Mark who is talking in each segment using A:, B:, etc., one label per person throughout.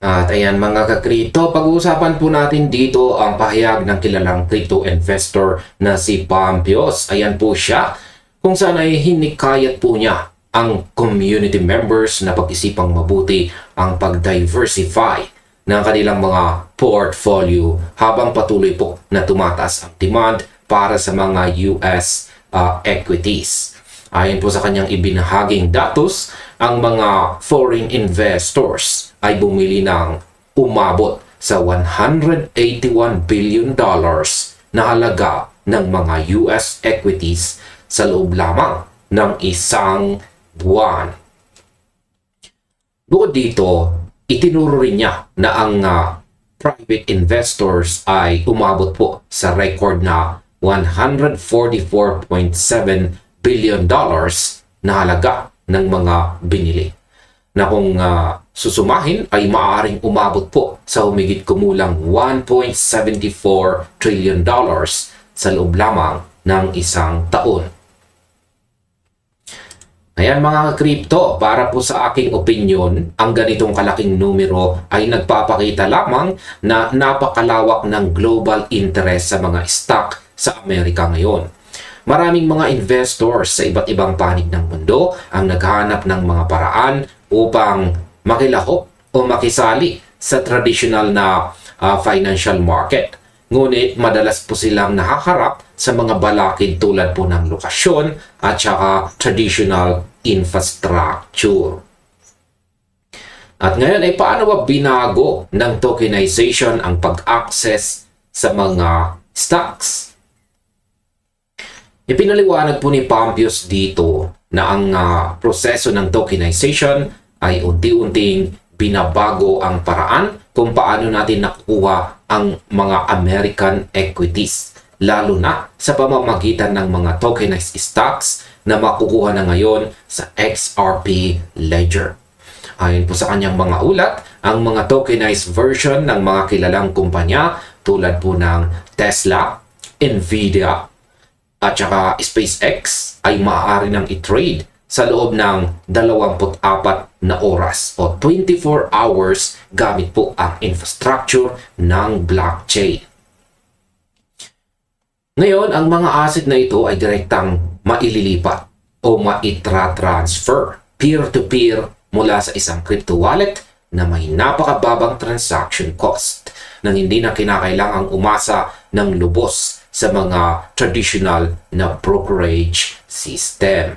A: At ayan mga ka-crypto, pag-uusapan po natin dito ang pahayag ng kilalang crypto investor na si Pampios. Ayan po siya, kung saan ay hinikayat po niya ang community members na pag-isipang mabuti ang pag-diversify ng kanilang mga portfolio habang patuloy po na tumataas ang demand para sa mga US equities. Ayon po sa kanyang ibinahaging datos, ang mga foreign investors ay bumili ng umabot sa $181 billion na halaga ng mga US equities sa loob lamang ng isang buwan. Bukod dito, itinuro rin niya na ang private investors ay umabot po sa record na $144.7 billion na halaga ng mga binili. Na kung susumahin ay maaaring umabot po sa humigit kumulang $1.74 trillion sa loob lamang ng isang taon. Ayan mga crypto, para po sa aking opinyon, ang ganitong kalaking numero ay nagpapakita lamang na napakalawak ng global interest sa mga stock sa Amerika ngayon. Maraming mga investors sa iba't ibang panig ng mundo ang naghahanap ng mga paraan upang makilahok o makisali sa traditional na financial market. Ngunit madalas po silang nakaharap sa mga balakid tulad po ng lokasyon at saka traditional infrastructure. At ngayon ay paano ba binago ng tokenization ang pag-access sa mga stocks? Ipinaliwanag po ni Pampios dito na ang proseso ng tokenization ay unti-unting binabago ang paraan kung paano natin nakukuha ang mga American equities, lalo na sa pamamagitan ng mga tokenized stocks na makukuha na ngayon sa XRP Ledger. Ayon po sa kanyang mga ulat, ang mga tokenized version ng mga kilalang kumpanya tulad po ng Tesla, Nvidia, at saka SpaceX ay maaari nang i-trade sa loob ng 24 na oras o 24 hours gamit po ang infrastructure ng blockchain. Ngayon, ang mga asset na ito ay direktang maililipat o maitratransfer peer-to-peer mula sa isang crypto wallet na may napakababang transaction cost nang hindi na kinakailangang umasa ng lubos sa mga traditional na brokerage system.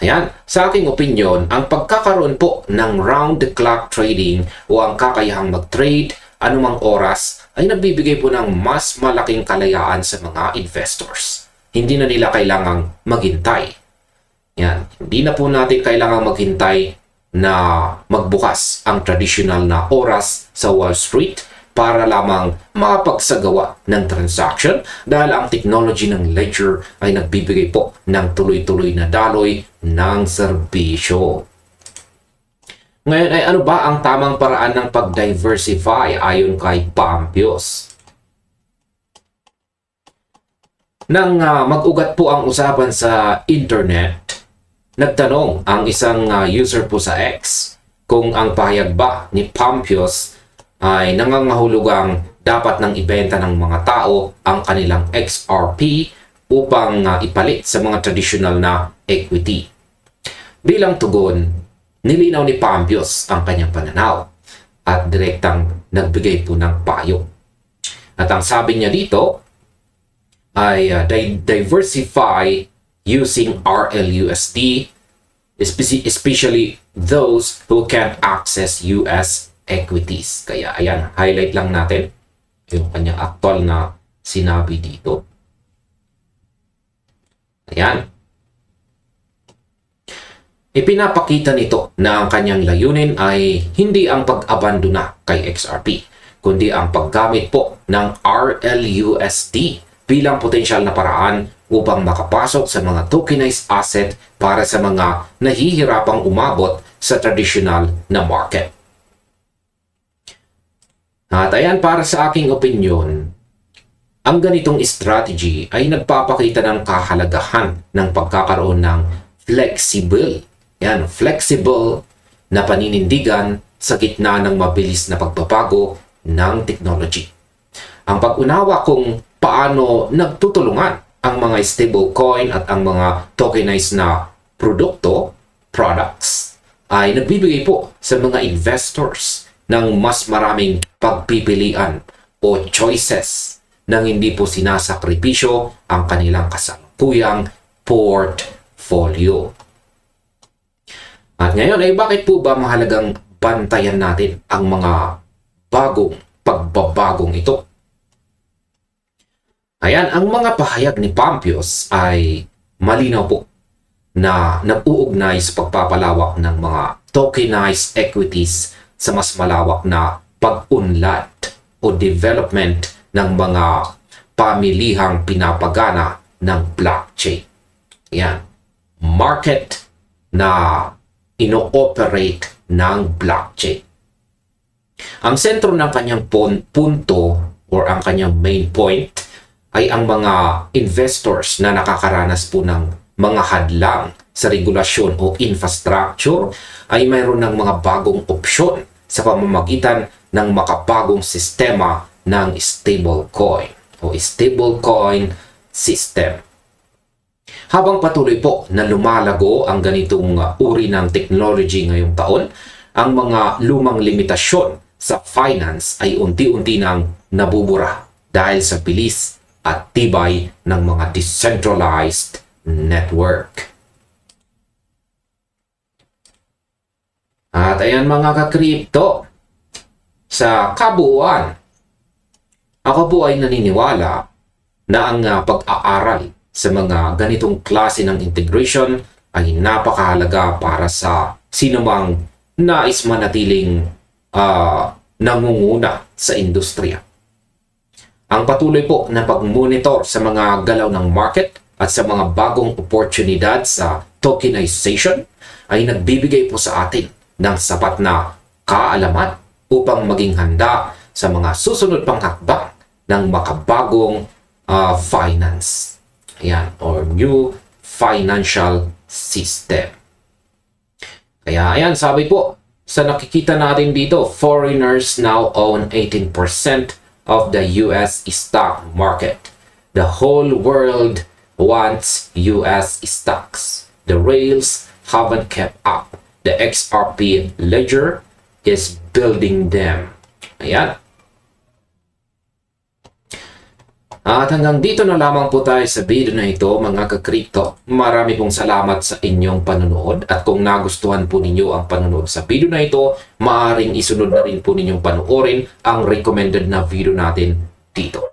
A: Ayan, sa aking opinion, ang pagkakaroon po ng round-the-clock trading o ang kakayahang mag-trade anumang oras ay nagbibigay po ng mas malaking kalayaan sa mga investors. Hindi na nila kailangang maghintay. Yan, hindi na po natin kailangang maghintay na magbukas ang traditional na oras sa Wall Street para lamang makapagsagawa ng transaction dahil ang technology ng ledger ay nagbibigay po ng tuloy-tuloy na daloy ng serbisyo. Ngayon ay ano ba ang tamang paraan ng pag-diversify ayon kay Pampios? Nang mag-ugat po ang usapan sa internet, nagtanong ang isang user po sa X kung ang pahayag ba ni Pampios ay nangangahulugang dapat nang ibenta ng mga tao ang kanilang XRP upang ipalit sa mga traditional na equity. Bilang tugon, nilinaw ni Pampios ang kanyang pananaw at direktang nagbigay po ng payo. At ang sabi niya dito ay diversify using RLUSD, especially those who can't access US equities. Kaya ayan, highlight lang natin yung kanyang actual na sinabi dito. Ayan. Ipinapakita nito na ang kanyang layunin ay hindi ang pag-abandona kay XRP, kundi ang paggamit po ng RLUSD bilang potensyal na paraan upang makapasok sa mga tokenized asset para sa mga nahihirapang umabot sa traditional na market. At ayan, para sa aking opinion, ang ganitong strategy ay nagpapakita ng kahalagahan ng pagkakaroon ng flexible na paninindigan sa gitna ng mabilis na pagbabago ng technology. Ang pag-unawa kung paano nagtutulungan ang mga stablecoin at ang mga tokenized na products, ay nagbibigay po sa mga investors ng mas maraming pagpipilian o choices nang hindi po sinasakripisyo ang kanilang kasalukuyang portfolio. At ngayon ay bakit po ba mahalagang bantayan natin ang mga pagbabagong ito? Ayan, ang mga pahayag ni Pampios ay malinaw po na nag-uugnay sa pagpapalawak ng mga tokenized equities sa mas malawak na pag-unlad o development ng mga pamilihang pinapagana ng blockchain. Yan. Market na ino-operate ng blockchain. Ang sentro ng kanyang punto or ang kanyang main point ay ang mga investors na nakakaranas po ng mga hadlang sa regulasyon o infrastructure ay mayroon ng mga bagong opsyon sa pamamagitan ng makabagong sistema ng stablecoin o stablecoin system. Habang patuloy po na lumalago ang ganitong uri ng technology ngayong taon, ang mga lumang limitasyon sa finance ay unti-unti nang nabubura dahil sa bilis at tibay ng mga decentralized network. At ayan mga ka-crypto, sa kabuuan, ako po ay naniniwala na ang pag-aaral sa mga ganitong klase ng integration ay napakahalaga para sa sinumang nais manatiling nangunguna sa industriya. Ang patuloy po na pag-monitor sa mga galaw ng market at sa mga bagong oportunidad sa tokenization ay nagbibigay po sa atin ng sapat na kaalaman upang maging handa sa mga susunod pang hakbang ng makabagong finance. Ayan, or new financial system. Kaya ayan, sabi po, sa nakikita natin dito, foreigners now own 18% of the US stock market. The whole world wants US stocks. The rails haven't kept up. The XRP ledger is building them. Ayan. At hanggang dito na lamang po tayo sa video na ito mga ka-crypto. Marami pong salamat sa inyong panonood at kung nagustuhan po ninyo ang panonood sa video na ito, maaaring isunod na rin po ninyong panoorin ang recommended na video natin dito.